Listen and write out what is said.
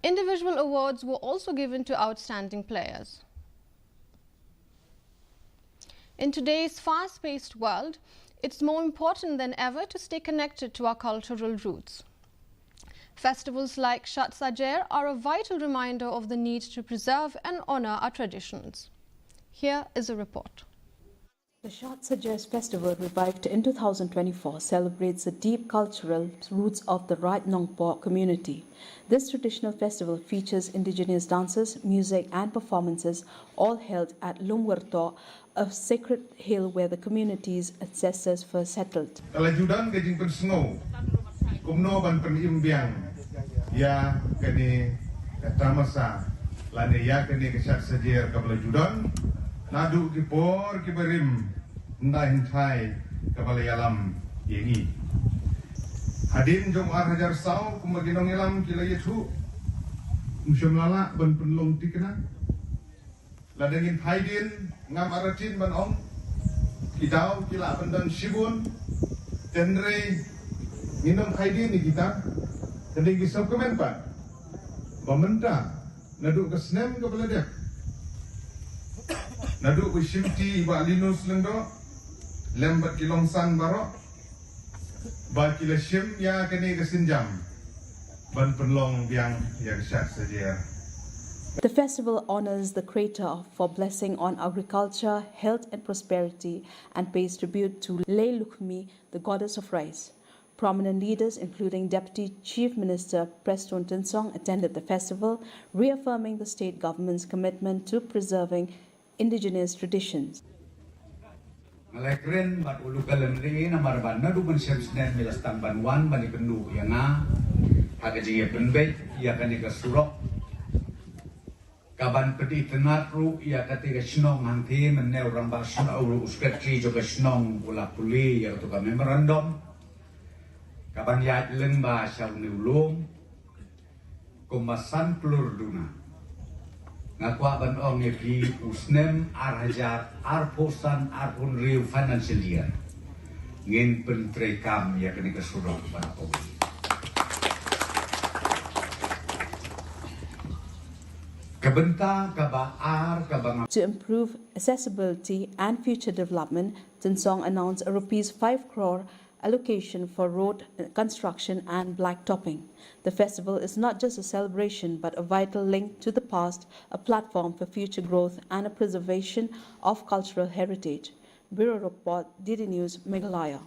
Individual awards were also given to outstanding players. In today's fast-paced world, it's more important than ever to stay connected to our cultural roots. Festivals like Shad Sajer are a vital reminder of the need to preserve and honor our traditions. Here is a report. The Shad Sajer festival, revived in 2024, celebrates the deep cultural roots of the Right Nongpo community. This traditional festival features indigenous dances, music and performances, all held at Lumwerto, a sacred hill where the community's ancestors first settled. Ya kini tamasa lane ya kini kesat sajer kabla judan nadu kipor kiberim ndahin thai kabla yalam yengi hadin jom hajar sau kumaginong yalam kila yethu musyamlala ban penlong tikna ladengin haidin ngam aratin ban ong kidau kila pendan shibun tenre minum haidin ni kita jadi kisah kemenpan, pemerintah naduk ke senem ke beladak, naduk ke shimti iba linus lendo, lembat kilongsan barok, bat kila shim ya kene ke sinjam, ban penlong biang ya kesat saja. The festival honors the Creator for blessing on agriculture, health and prosperity, and pays tribute to Lei Lukmi, the goddess of rice. Prominent leaders, including Deputy Chief Minister Preston Tinsong, attended the festival, reaffirming the state government's commitment to preserving indigenous traditions. Malekren bat ulu kalem ri namar ban nadu ban semsnen milastang banwan ban ikendu yanga hagaji ya benbe ya kanika surok kaban peti tenat ru ya katika snong hanti meneu ramba sna uru usketri juga snong ula puli ya tuka memorandum kaban ya leng ba syau niulung kumasan pelur duna ngakwa ban ong epi usnem arhajar arposan arpun riu financial year ngin pentrekam ya kini kesurok ban ong kabenta kabar kabang. To improve accessibility and future development, Tinsong announced a ₹5 crore allocation for road construction and blacktopping. The festival is not just a celebration but a vital link to the past, a platform for future growth and a preservation of cultural heritage. Bureau Report, DD News, Meghalaya.